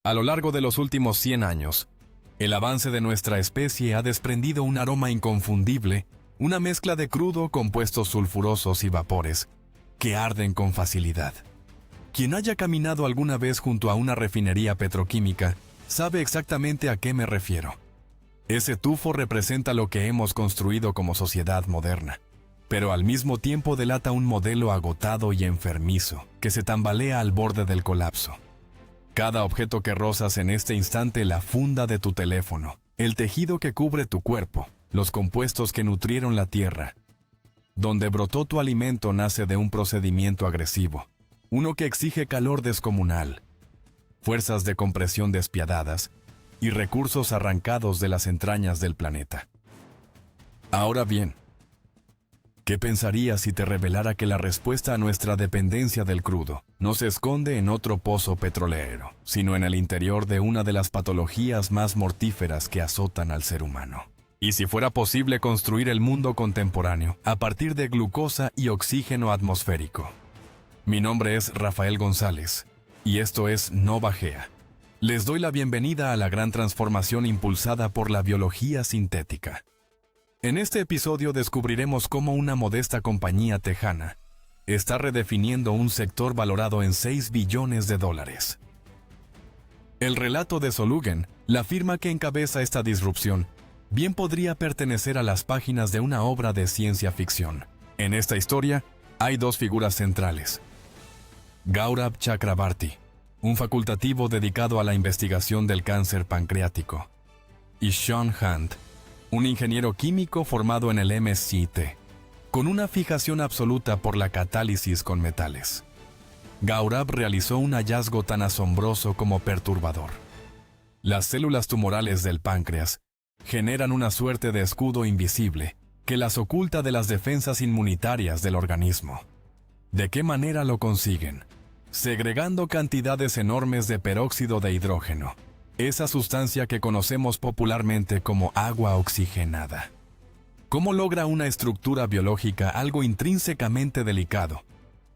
A lo largo de los últimos 100 años, el avance de nuestra especie ha desprendido un aroma inconfundible, una mezcla de crudo, compuestos sulfurosos y vapores, que arden con facilidad. Quien haya caminado alguna vez junto a una refinería petroquímica sabe exactamente a qué me refiero. Ese tufo representa lo que hemos construido como sociedad moderna, pero al mismo tiempo delata un modelo agotado y enfermizo que se tambalea al borde del colapso. Cada objeto que rozas en este instante, la funda de tu teléfono, el tejido que cubre tu cuerpo, los compuestos que nutrieron la tierra. Donde brotó tu alimento nace de un procedimiento agresivo, uno que exige calor descomunal, fuerzas de compresión despiadadas y recursos arrancados de las entrañas del planeta. Ahora bien, ¿qué pensarías si te revelara que la respuesta a nuestra dependencia del crudo no se esconde en otro pozo petrolero, sino en el interior de una de las patologías más mortíferas que azotan al ser humano? ¿Y si fuera posible construir el mundo contemporáneo a partir de glucosa y oxígeno atmosférico? Mi nombre es Rafael González, y esto es Nova Gea. Les doy la bienvenida a la gran transformación impulsada por la biología sintética. En este episodio descubriremos cómo una modesta compañía tejana está redefiniendo un sector valorado en $6 billones. El relato de Solugen, la firma que encabeza esta disrupción, bien podría pertenecer a las páginas de una obra de ciencia ficción. En esta historia hay dos figuras centrales: Gaurav Chakrabarty, un facultativo dedicado a la investigación del cáncer pancreático, y Sean Hunt, un ingeniero químico formado en el MIT, con una fijación absoluta por la catálisis con metales. Gaurav realizó un hallazgo tan asombroso como perturbador. Las células tumorales del páncreas generan una suerte de escudo invisible que las oculta de las defensas inmunitarias del organismo. ¿De qué manera lo consiguen? Segregando cantidades enormes de peróxido de hidrógeno, esa sustancia que conocemos popularmente como agua oxigenada. ¿Cómo logra una estructura biológica algo intrínsecamente delicado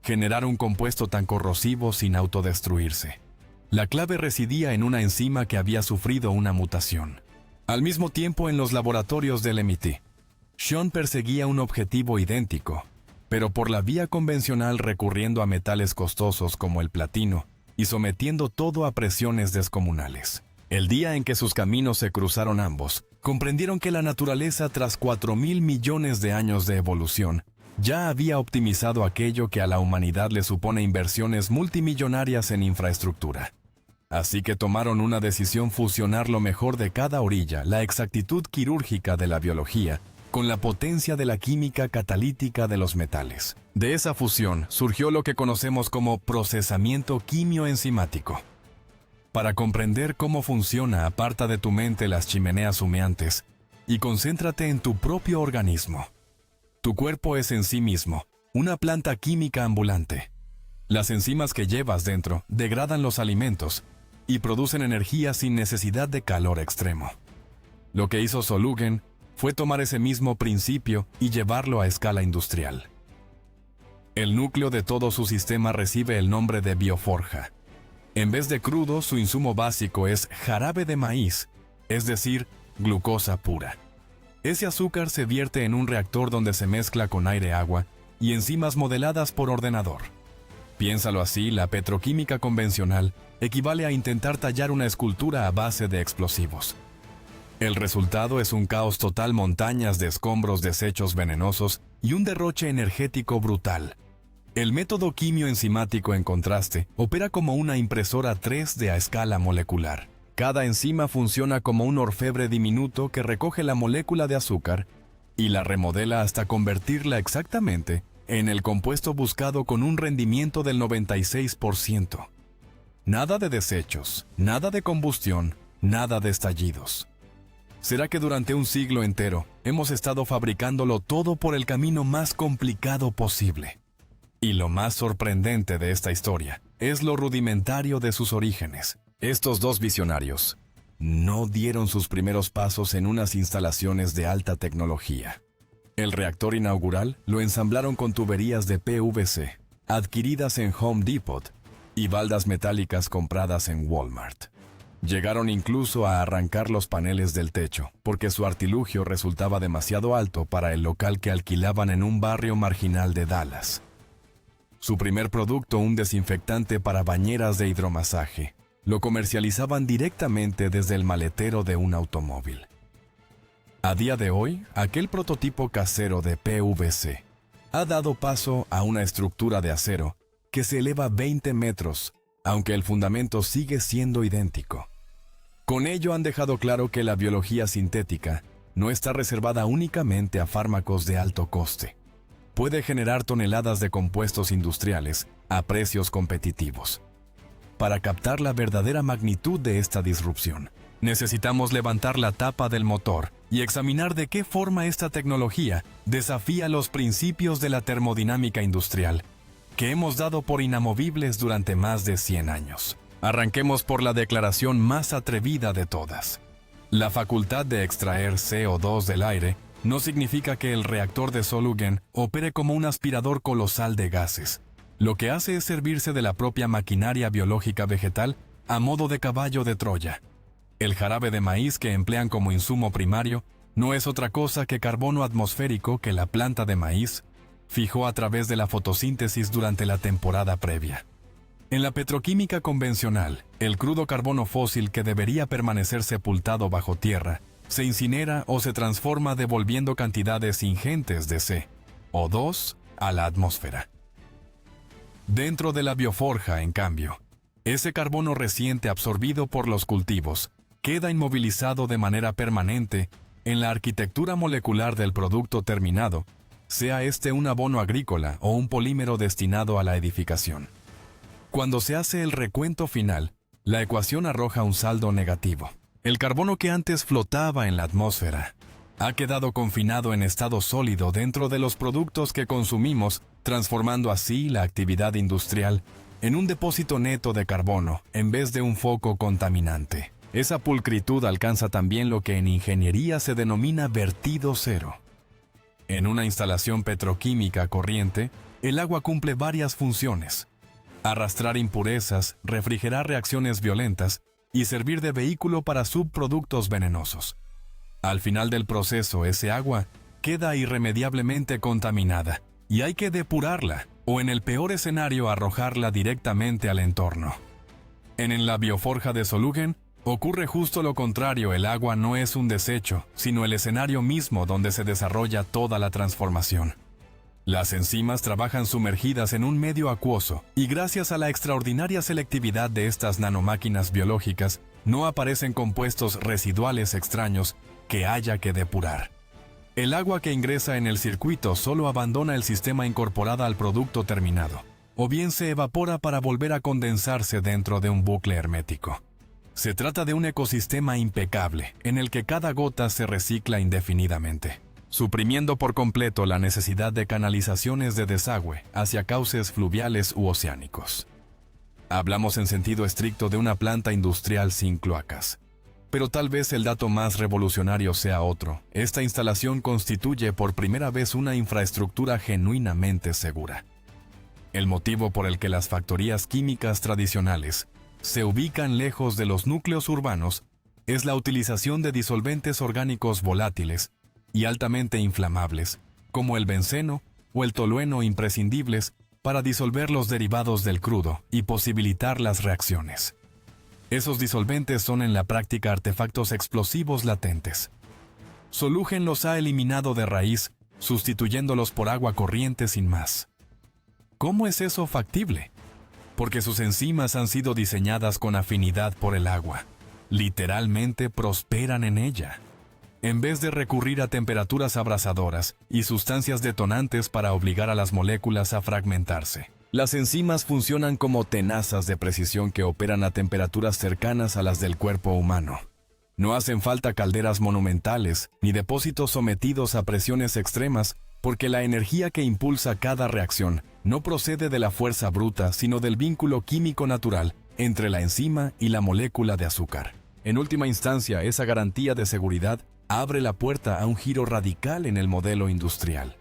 generar un compuesto tan corrosivo sin autodestruirse? La clave residía en una enzima que había sufrido una mutación. Al mismo tiempo, en los laboratorios del MIT, Sean perseguía un objetivo idéntico, pero por la vía convencional, recurriendo a metales costosos como el platino y sometiendo todo a presiones descomunales. El día en que sus caminos se cruzaron ambos, comprendieron que la naturaleza, tras 4.000 millones de años de evolución, ya había optimizado aquello que a la humanidad le supone inversiones multimillonarias en infraestructura. Así que tomaron una decisión: fusionar lo mejor de cada orilla, la exactitud quirúrgica de la biología, con la potencia de la química catalítica de los metales. De esa fusión surgió lo que conocemos como procesamiento quimioenzimático. Para comprender cómo funciona, aparta de tu mente las chimeneas humeantes y concéntrate en tu propio organismo. Tu cuerpo es en sí mismo una planta química ambulante. Las enzimas que llevas dentro degradan los alimentos y producen energía sin necesidad de calor extremo. Lo que hizo Solugen fue tomar ese mismo principio y llevarlo a escala industrial. El núcleo de todo su sistema recibe el nombre de bioforja. En vez de crudo, su insumo básico es jarabe de maíz, es decir, glucosa pura. Ese azúcar se vierte en un reactor donde se mezcla con aire-agua y enzimas modeladas por ordenador. Piénsalo así: la petroquímica convencional equivale a intentar tallar una escultura a base de explosivos. El resultado es un caos total: montañas de escombros, desechos venenosos y un derroche energético brutal. El método quimioenzimático, en contraste, opera como una impresora 3D a escala molecular. Cada enzima funciona como un orfebre diminuto que recoge la molécula de azúcar y la remodela hasta convertirla exactamente en el compuesto buscado, con un rendimiento del 96%. Nada de desechos, nada de combustión, nada de estallidos. ¿Será que durante un siglo entero hemos estado fabricándolo todo por el camino más complicado posible? Y lo más sorprendente de esta historia es lo rudimentario de sus orígenes. Estos dos visionarios no dieron sus primeros pasos en unas instalaciones de alta tecnología. El reactor inaugural lo ensamblaron con tuberías de PVC, adquiridas en Home Depot, y baldas metálicas compradas en Walmart. Llegaron incluso a arrancar los paneles del techo, porque su artilugio resultaba demasiado alto para el local que alquilaban en un barrio marginal de Dallas. Su primer producto, un desinfectante para bañeras de hidromasaje, lo comercializaban directamente desde el maletero de un automóvil. A día de hoy, aquel prototipo casero de PVC ha dado paso a una estructura de acero que se eleva 20 metros, aunque el fundamento sigue siendo idéntico. Con ello han dejado claro que la biología sintética no está reservada únicamente a fármacos de alto coste. Puede generar toneladas de compuestos industriales a precios competitivos. Para captar la verdadera magnitud de esta disrupción, necesitamos levantar la tapa del motor y examinar de qué forma esta tecnología desafía los principios de la termodinámica industrial, que hemos dado por inamovibles durante más de 100 años. Arranquemos por la declaración más atrevida de todas. La facultad de extraer CO2 del aire no significa que el reactor de Solugen opere como un aspirador colosal de gases. Lo que hace es servirse de la propia maquinaria biológica vegetal a modo de caballo de Troya. El jarabe de maíz que emplean como insumo primario no es otra cosa que carbono atmosférico que la planta de maíz fijó a través de la fotosíntesis durante la temporada previa. En la petroquímica convencional, el crudo carbono fósil que debería permanecer sepultado bajo tierra se incinera o se transforma devolviendo cantidades ingentes de CO2 a la atmósfera. Dentro de la bioforja, en cambio, ese carbono reciente absorbido por los cultivos queda inmovilizado de manera permanente en la arquitectura molecular del producto terminado, sea este un abono agrícola o un polímero destinado a la edificación. Cuando se hace el recuento final, la ecuación arroja un saldo negativo. El carbono que antes flotaba en la atmósfera ha quedado confinado en estado sólido dentro de los productos que consumimos, transformando así la actividad industrial en un depósito neto de carbono en vez de un foco contaminante. Esa pulcritud alcanza también lo que en ingeniería se denomina vertido cero. En una instalación petroquímica corriente, el agua cumple varias funciones: arrastrar impurezas, refrigerar reacciones violentas y servir de vehículo para subproductos venenosos. Al final del proceso, ese agua queda irremediablemente contaminada y hay que depurarla, o en el peor escenario arrojarla directamente al entorno. En la bioforja de Solugen ocurre justo lo contrario. El agua no es un desecho, sino el escenario mismo donde se desarrolla toda la transformación. Las enzimas trabajan sumergidas en un medio acuoso y gracias a la extraordinaria selectividad de estas nanomáquinas biológicas, no aparecen compuestos residuales extraños que haya que depurar. El agua que ingresa en el circuito solo abandona el sistema incorporada al producto terminado, o bien se evapora para volver a condensarse dentro de un bucle hermético. Se trata de un ecosistema impecable, en el que cada gota se recicla indefinidamente, suprimiendo por completo la necesidad de canalizaciones de desagüe hacia cauces fluviales u oceánicos. Hablamos en sentido estricto de una planta industrial sin cloacas. Pero tal vez el dato más revolucionario sea otro. Esta instalación constituye por primera vez una infraestructura genuinamente segura. El motivo por el que las factorías químicas tradicionales se ubican lejos de los núcleos urbanos es la utilización de disolventes orgánicos volátiles y altamente inflamables, como el benceno o el tolueno, imprescindibles para disolver los derivados del crudo y posibilitar las reacciones. Esos disolventes son en la práctica artefactos explosivos latentes. Solugen los ha eliminado de raíz, sustituyéndolos por agua corriente sin más. ¿Cómo es eso factible? Porque sus enzimas han sido diseñadas con afinidad por el agua. Literalmente prosperan en ella. En vez de recurrir a temperaturas abrasadoras y sustancias detonantes para obligar a las moléculas a fragmentarse, las enzimas funcionan como tenazas de precisión que operan a temperaturas cercanas a las del cuerpo humano. No hacen falta calderas monumentales ni depósitos sometidos a presiones extremas, porque la energía que impulsa cada reacción no procede de la fuerza bruta, sino del vínculo químico natural entre la enzima y la molécula de azúcar. En última instancia, esa garantía de seguridad abre la puerta a un giro radical en el modelo industrial.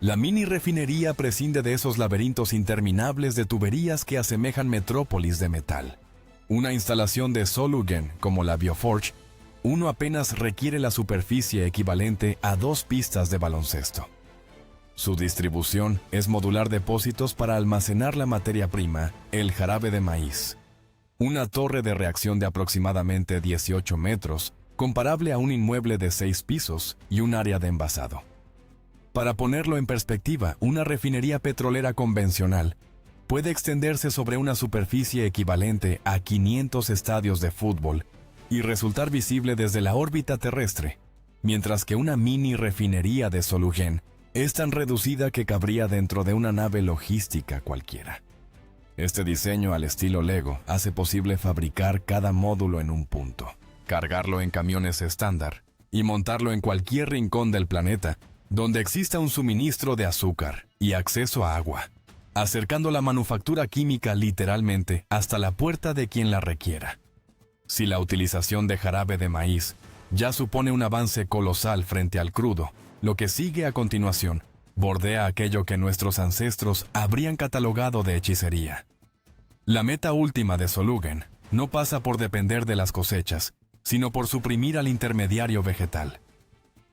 La mini refinería prescinde de esos laberintos interminables de tuberías que asemejan metrópolis de metal. Una instalación de Solugen, como la Bioforge, uno apenas requiere la superficie equivalente a 2 pistas de baloncesto. Su distribución es modular depósitos para almacenar la materia prima, el jarabe de maíz. Una torre de reacción de aproximadamente 18 metros, comparable a un inmueble de 6 pisos y un área de envasado. Para ponerlo en perspectiva, una refinería petrolera convencional puede extenderse sobre una superficie equivalente a 500 estadios de fútbol y resultar visible desde la órbita terrestre, mientras que una mini refinería de Solugen es tan reducida que cabría dentro de una nave logística cualquiera. Este diseño al estilo Lego hace posible fabricar cada módulo en un punto, cargarlo en camiones estándar y montarlo en cualquier rincón del planeta donde exista un suministro de azúcar y acceso a agua, acercando la manufactura química literalmente hasta la puerta de quien la requiera. Si la utilización de jarabe de maíz ya supone un avance colosal frente al crudo, lo que sigue a continuación bordea aquello que nuestros ancestros habrían catalogado de hechicería. La meta última de Solugen no pasa por depender de las cosechas, sino por suprimir al intermediario vegetal.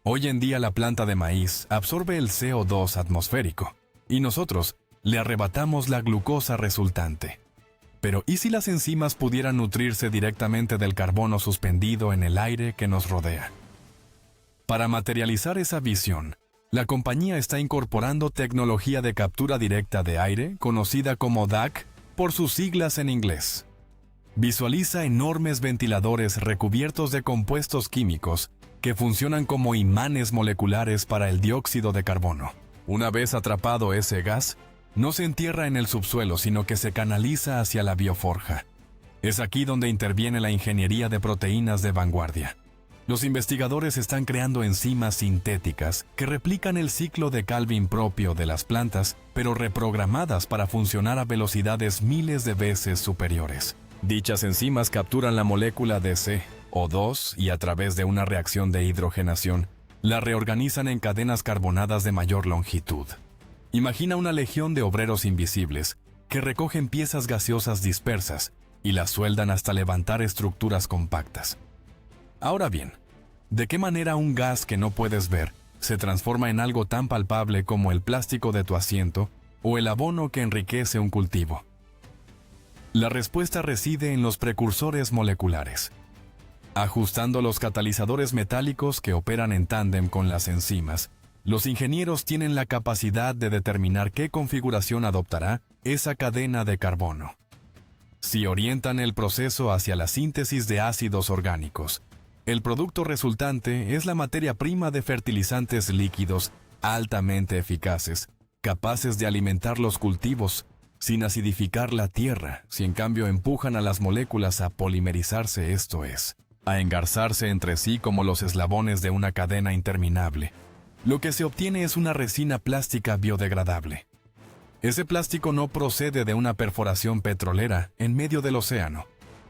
Hoy en día la planta de maíz absorbe el CO2 atmosférico, y nosotros le arrebatamos la glucosa resultante. Pero ¿y si las enzimas pudieran nutrirse directamente del carbono suspendido en el aire que nos rodea? Para materializar esa visión, la compañía está incorporando tecnología de captura directa de aire, conocida como DAC por sus siglas en inglés. Visualiza enormes ventiladores recubiertos de compuestos químicos que funcionan como imanes moleculares para el dióxido de carbono. Una vez atrapado ese gas, no se entierra en el subsuelo, sino que se canaliza hacia la bioforja. Es aquí donde interviene la ingeniería de proteínas de vanguardia. Los investigadores están creando enzimas sintéticas que replican el ciclo de Calvin propio de las plantas, pero reprogramadas para funcionar a velocidades miles de veces superiores. Dichas enzimas capturan la molécula de CO2 y a través de una reacción de hidrogenación, la reorganizan en cadenas carbonadas de mayor longitud. Imagina una legión de obreros invisibles que recogen piezas gaseosas dispersas y las sueldan hasta levantar estructuras compactas. Ahora bien, ¿de qué manera un gas que no puedes ver se transforma en algo tan palpable como el plástico de tu asiento o el abono que enriquece un cultivo? La respuesta reside en los precursores moleculares. Ajustando los catalizadores metálicos que operan en tándem con las enzimas, los ingenieros tienen la capacidad de determinar qué configuración adoptará esa cadena de carbono. Si orientan el proceso hacia la síntesis de ácidos orgánicos, el producto resultante es la materia prima de fertilizantes líquidos altamente eficaces, capaces de alimentar los cultivos sin acidificar la tierra, si en cambio empujan a las moléculas a polimerizarse, esto es, a engarzarse entre sí como los eslabones de una cadena interminable. Lo que se obtiene es una resina plástica biodegradable. Ese plástico no procede de una perforación petrolera en medio del océano,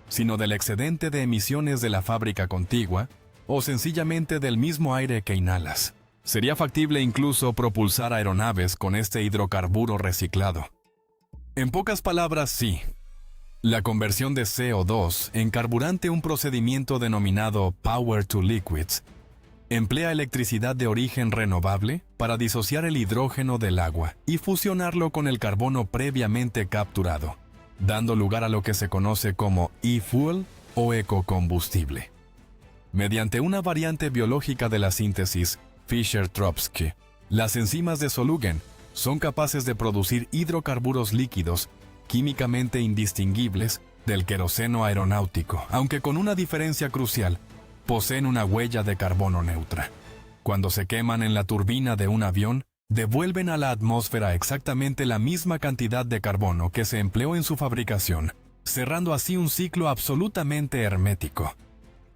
sino del excedente de emisiones de la fábrica contigua o sencillamente del mismo aire que inhalas. Sería factible incluso propulsar aeronaves con este hidrocarburo reciclado. En pocas palabras, sí. La conversión de CO2 en carburante, un procedimiento denominado Power to Liquids, emplea electricidad de origen renovable para disociar el hidrógeno del agua y fusionarlo con el carbono previamente capturado, dando lugar a lo que se conoce como e-fuel o ecocombustible. Mediante una variante biológica de la síntesis Fischer-Tropsch, las enzimas de Solugen son capaces de producir hidrocarburos líquidos químicamente indistinguibles del queroseno aeronáutico, aunque con una diferencia crucial: poseen una huella de carbono neutra. Cuando se queman en la turbina de un avión, devuelven a la atmósfera exactamente la misma cantidad de carbono que se empleó en su fabricación, cerrando así un ciclo absolutamente hermético.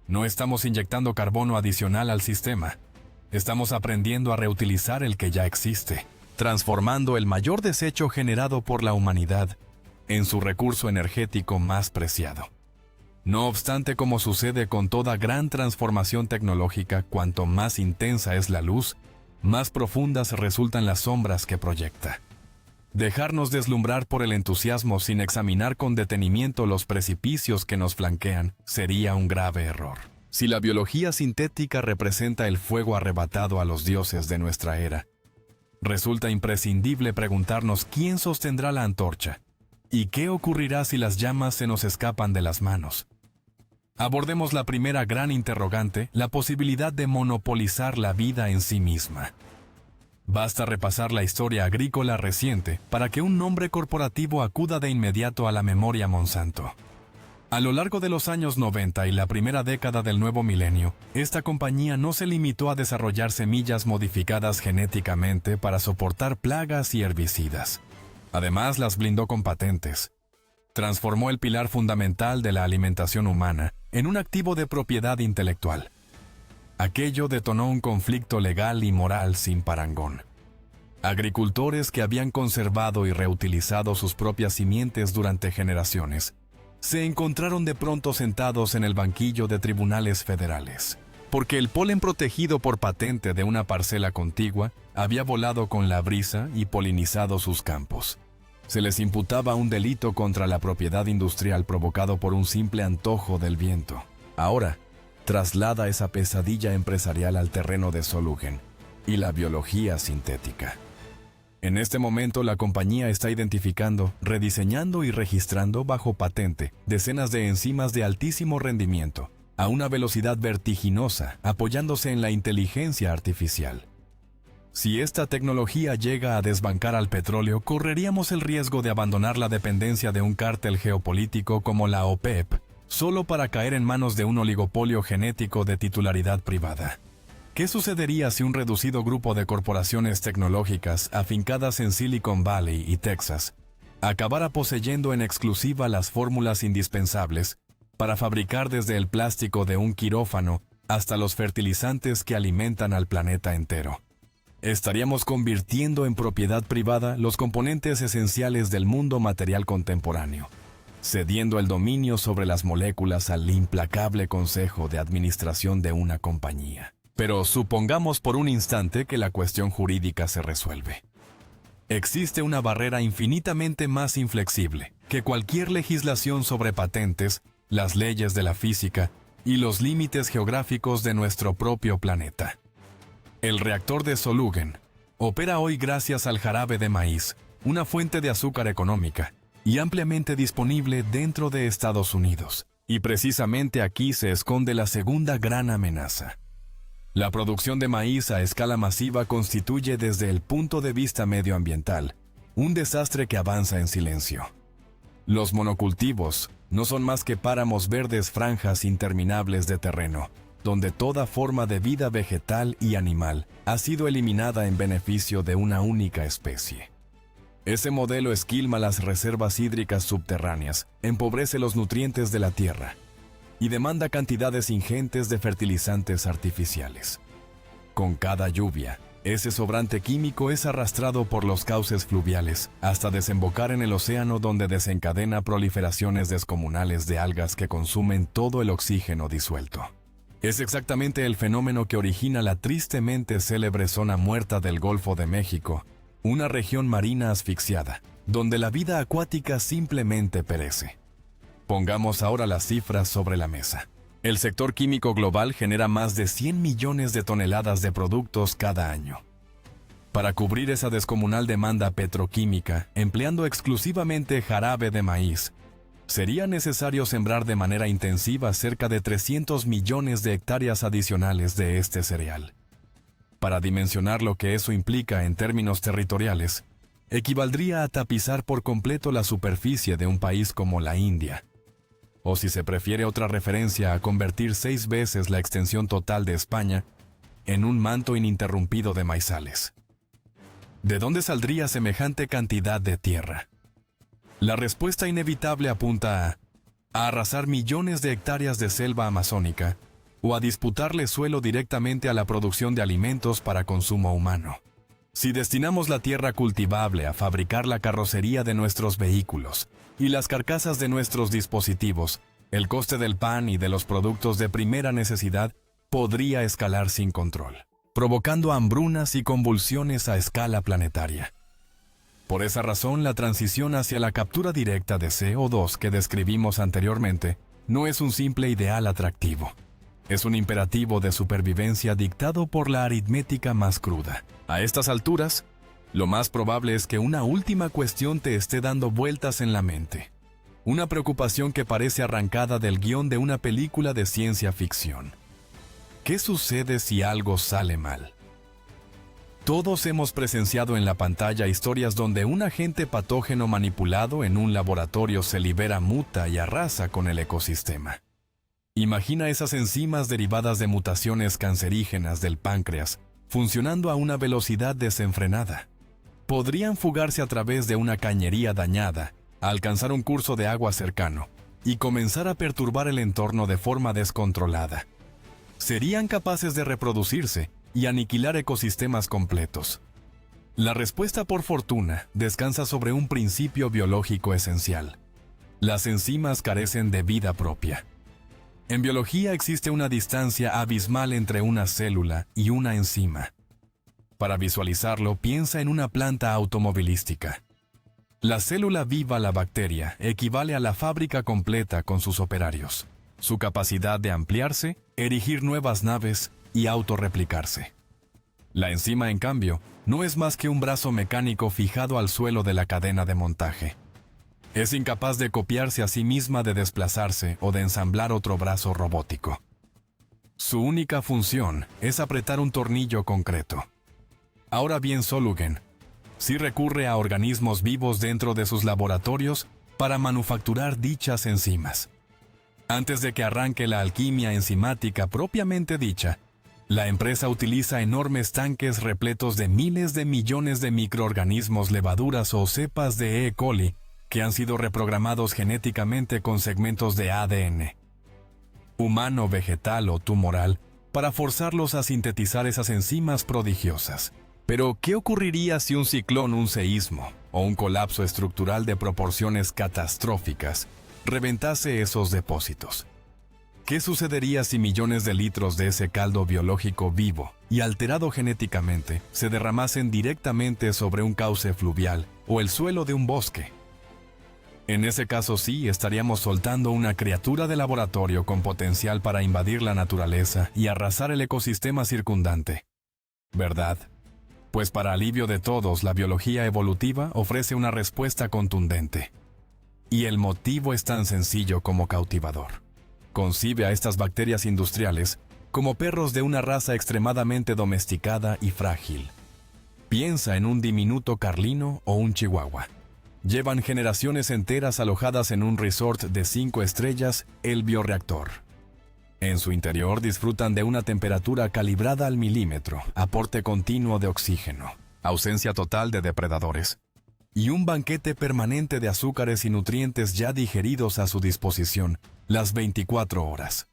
No estamos inyectando carbono adicional al sistema. Estamos aprendiendo a reutilizar el que ya existe, transformando el mayor desecho generado por la humanidad en su recurso energético más preciado. No obstante, como sucede con toda gran transformación tecnológica, cuanto más intensa es la luz, más profundas resultan las sombras que proyecta. Dejarnos deslumbrar por el entusiasmo sin examinar con detenimiento los precipicios que nos flanquean sería un grave error. Si la biología sintética representa el fuego arrebatado a los dioses de nuestra era, resulta imprescindible preguntarnos quién sostendrá la antorcha y qué ocurrirá si las llamas se nos escapan de las manos. Abordemos la primera gran interrogante, la posibilidad de monopolizar la vida en sí misma. Basta repasar la historia agrícola reciente para que un nombre corporativo acuda de inmediato a la memoria: Monsanto. A lo largo de los años 90 y la primera década del nuevo milenio, esta compañía no se limitó a desarrollar semillas modificadas genéticamente para soportar plagas y herbicidas. Además, las blindó con patentes. Transformó el pilar fundamental de la alimentación humana en un activo de propiedad intelectual. Aquello detonó un conflicto legal y moral sin parangón. Agricultores que habían conservado y reutilizado sus propias simientes durante generaciones se encontraron de pronto sentados en el banquillo de tribunales federales, porque el polen protegido por patente de una parcela contigua había volado con la brisa y polinizado sus campos. Se les imputaba un delito contra la propiedad industrial provocado por un simple antojo del viento. Ahora, traslada esa pesadilla empresarial al terreno de Solugen y la biología sintética. En este momento, la compañía está identificando, rediseñando y registrando bajo patente decenas de enzimas de altísimo rendimiento, a una velocidad vertiginosa, apoyándose en la inteligencia artificial. Si esta tecnología llega a desbancar al petróleo, correríamos el riesgo de abandonar la dependencia de un cártel geopolítico como la OPEP, solo para caer en manos de un oligopolio genético de titularidad privada. ¿Qué sucedería si un reducido grupo de corporaciones tecnológicas afincadas en Silicon Valley y Texas acabara poseyendo en exclusiva las fórmulas indispensables para fabricar desde el plástico de un quirófano hasta los fertilizantes que alimentan al planeta entero? Estaríamos convirtiendo en propiedad privada los componentes esenciales del mundo material contemporáneo, cediendo el dominio sobre las moléculas al implacable consejo de administración de una compañía. Pero supongamos por un instante que la cuestión jurídica se resuelve. Existe una barrera infinitamente más inflexible que cualquier legislación sobre patentes, las leyes de la física y los límites geográficos de nuestro propio planeta. El reactor de Solugen opera hoy gracias al jarabe de maíz, una fuente de azúcar económica y ampliamente disponible dentro de Estados Unidos. Y precisamente aquí se esconde la segunda gran amenaza. La producción de maíz a escala masiva constituye desde el punto de vista medioambiental un desastre que avanza en silencio. Los monocultivos no son más que páramos verdes, franjas interminables de terreno, donde toda forma de vida vegetal y animal ha sido eliminada en beneficio de una única especie. Ese modelo esquilma las reservas hídricas subterráneas, empobrece los nutrientes de la tierra y demanda cantidades ingentes de fertilizantes artificiales. Con cada lluvia, ese sobrante químico es arrastrado por los cauces fluviales hasta desembocar en el océano, donde desencadena proliferaciones descomunales de algas que consumen todo el oxígeno disuelto. Es exactamente el fenómeno que origina la tristemente célebre zona muerta del Golfo de México, una región marina asfixiada, donde la vida acuática simplemente perece. Pongamos ahora las cifras sobre la mesa. El sector químico global genera más de 100 millones de toneladas de productos cada año. Para cubrir esa descomunal demanda petroquímica, empleando exclusivamente jarabe de maíz, sería necesario sembrar de manera intensiva cerca de 300 millones de hectáreas adicionales de este cereal. Para dimensionar lo que eso implica en términos territoriales, equivaldría a tapizar por completo la superficie de un país como la India. O, si se prefiere otra referencia, a convertir 6 veces la extensión total de España en un manto ininterrumpido de maizales. ¿De dónde saldría semejante cantidad de tierra? La respuesta inevitable apunta a arrasar millones de hectáreas de selva amazónica o a disputarle suelo directamente a la producción de alimentos para consumo humano. Si destinamos la tierra cultivable a fabricar la carrocería de nuestros vehículos y las carcasas de nuestros dispositivos, el coste del pan y de los productos de primera necesidad podría escalar sin control, provocando hambrunas y convulsiones a escala planetaria. Por esa razón, la transición hacia la captura directa de CO2 que describimos anteriormente no es un simple ideal atractivo. Es un imperativo de supervivencia dictado por la aritmética más cruda. A estas alturas, lo más probable es que una última cuestión te esté dando vueltas en la mente. Una preocupación que parece arrancada del guión de una película de ciencia ficción. ¿Qué sucede si algo sale mal? Todos hemos presenciado en la pantalla historias donde un agente patógeno manipulado en un laboratorio se libera, muta y arrasa con el ecosistema. Imagina esas enzimas derivadas de mutaciones cancerígenas del páncreas funcionando a una velocidad desenfrenada. Podrían fugarse a través de una cañería dañada, alcanzar un curso de agua cercano y comenzar a perturbar el entorno de forma descontrolada. Serían capaces de reproducirse y aniquilar ecosistemas completos. La respuesta, por fortuna, descansa sobre un principio biológico esencial. Las enzimas carecen de vida propia. En biología existe una distancia abismal entre una célula y una enzima. Para visualizarlo, piensa en una planta automovilística. La célula viva, la bacteria, equivale a la fábrica completa con sus operarios. Su capacidad de ampliarse, erigir nuevas naves y autorreplicarse. La enzima, en cambio, no es más que un brazo mecánico fijado al suelo de la cadena de montaje. Es incapaz de copiarse a sí misma, de desplazarse o de ensamblar otro brazo robótico. Su única función es apretar un tornillo concreto. Ahora bien, Solugen sí recurre a organismos vivos dentro de sus laboratorios para manufacturar dichas enzimas. Antes de que arranque la alquimia enzimática propiamente dicha, la empresa utiliza enormes tanques repletos de miles de millones de microorganismos, levaduras o cepas de E. coli que han sido reprogramados genéticamente con segmentos de ADN, humano, vegetal o tumoral, para forzarlos a sintetizar esas enzimas prodigiosas. Pero, ¿qué ocurriría si un ciclón, un seísmo o un colapso estructural de proporciones catastróficas reventase esos depósitos? ¿Qué sucedería si millones de litros de ese caldo biológico vivo y alterado genéticamente se derramasen directamente sobre un cauce fluvial o el suelo de un bosque? En ese caso sí, estaríamos soltando una criatura de laboratorio con potencial para invadir la naturaleza y arrasar el ecosistema circundante. ¿Verdad? Pues para alivio de todos, la biología evolutiva ofrece una respuesta contundente. Y el motivo es tan sencillo como cautivador. Concibe a estas bacterias industriales como perros de una raza extremadamente domesticada y frágil. Piensa en un diminuto carlino o un chihuahua. Llevan generaciones enteras alojadas en un resort de 5 estrellas, el bioreactor. En su interior disfrutan de una temperatura calibrada al milímetro, aporte continuo de oxígeno, ausencia total de depredadores, y un banquete permanente de azúcares y nutrientes ya digeridos a su disposición las 24 horas.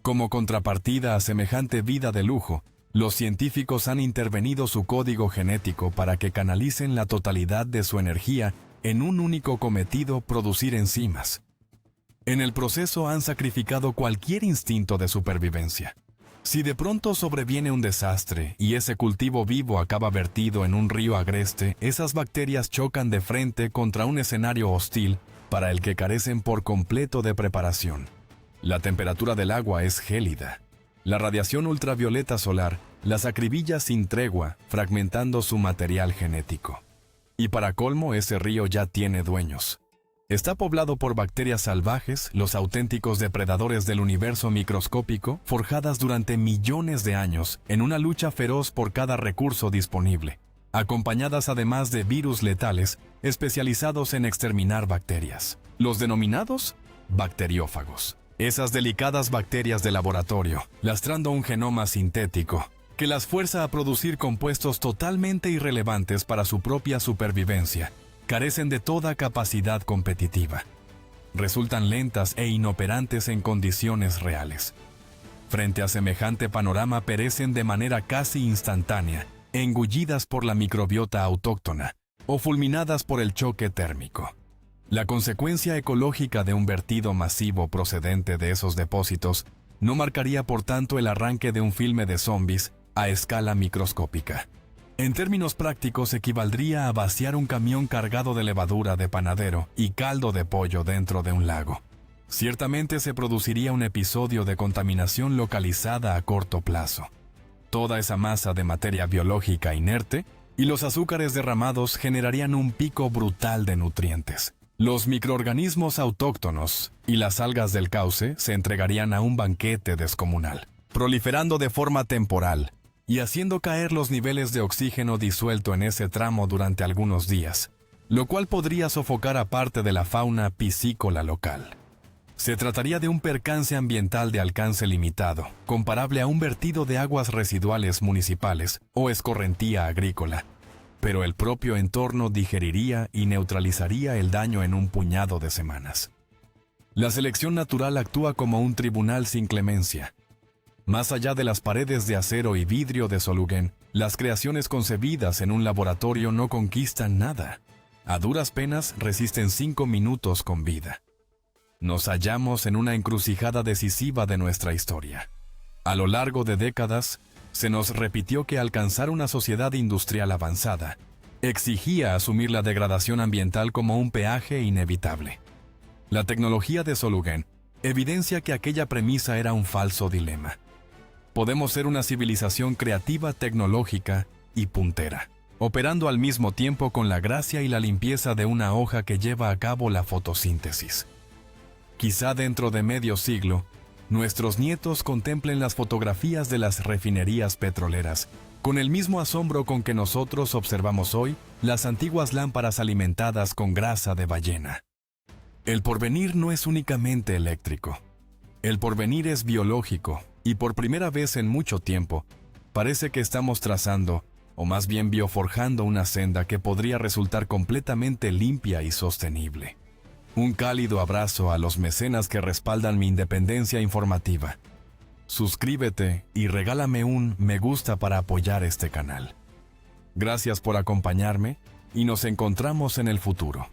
Como contrapartida a semejante vida de lujo, los científicos han intervenido su código genético para que canalicen la totalidad de su energía en un único cometido: producir enzimas. En el proceso han sacrificado cualquier instinto de supervivencia. Si de pronto sobreviene un desastre y ese cultivo vivo acaba vertido en un río agreste, esas bacterias chocan de frente contra un escenario hostil para el que carecen por completo de preparación. La temperatura del agua es gélida. La radiación ultravioleta solar las acribilla sin tregua, fragmentando su material genético. Y para colmo, ese río ya tiene dueños. Está poblado por bacterias salvajes, los auténticos depredadores del universo microscópico, forjadas durante millones de años en una lucha feroz por cada recurso disponible, acompañadas además de virus letales especializados en exterminar bacterias, los denominados bacteriófagos. Esas delicadas bacterias de laboratorio, lastrando un genoma sintético que las fuerza a producir compuestos totalmente irrelevantes para su propia supervivencia, carecen de toda capacidad competitiva. Resultan lentas e inoperantes en condiciones reales. Frente a semejante panorama perecen de manera casi instantánea, engullidas por la microbiota autóctona o fulminadas por el choque térmico. La consecuencia ecológica de un vertido masivo procedente de esos depósitos no marcaría por tanto el arranque de un filme de zombies a escala microscópica. En términos prácticos equivaldría a vaciar un camión cargado de levadura de panadero y caldo de pollo dentro de un lago. Ciertamente se produciría un episodio de contaminación localizada a corto plazo. Toda esa masa de materia biológica inerte y los azúcares derramados generarían un pico brutal de nutrientes. Los microorganismos autóctonos y las algas del cauce se entregarían a un banquete descomunal, proliferando de forma temporal y haciendo caer los niveles de oxígeno disuelto en ese tramo durante algunos días, lo cual podría sofocar a parte de la fauna piscícola local. Se trataría de un percance ambiental de alcance limitado, comparable a un vertido de aguas residuales municipales o escorrentía agrícola, pero el propio entorno digeriría y neutralizaría el daño en un puñado de semanas. La selección natural actúa como un tribunal sin clemencia. Más allá de las paredes de acero y vidrio de Solugen, las creaciones concebidas en un laboratorio no conquistan nada. A duras penas resisten 5 minutos con vida. Nos hallamos en una encrucijada decisiva de nuestra historia. A lo largo de décadas, se nos repitió que alcanzar una sociedad industrial avanzada exigía asumir la degradación ambiental como un peaje inevitable. La tecnología de Solugen evidencia que aquella premisa era un falso dilema. Podemos ser una civilización creativa, tecnológica y puntera, operando al mismo tiempo con la gracia y la limpieza de una hoja que lleva a cabo la fotosíntesis. Quizá dentro de medio siglo, nuestros nietos contemplen las fotografías de las refinerías petroleras, con el mismo asombro con que nosotros observamos hoy las antiguas lámparas alimentadas con grasa de ballena. El porvenir no es únicamente eléctrico. El porvenir es biológico, y por primera vez en mucho tiempo, parece que estamos trazando, o más bien bioforjando una senda que podría resultar completamente limpia y sostenible. Un cálido abrazo a los mecenas que respaldan mi independencia informativa. Suscríbete y regálame un me gusta para apoyar este canal. Gracias por acompañarme y nos encontramos en el futuro.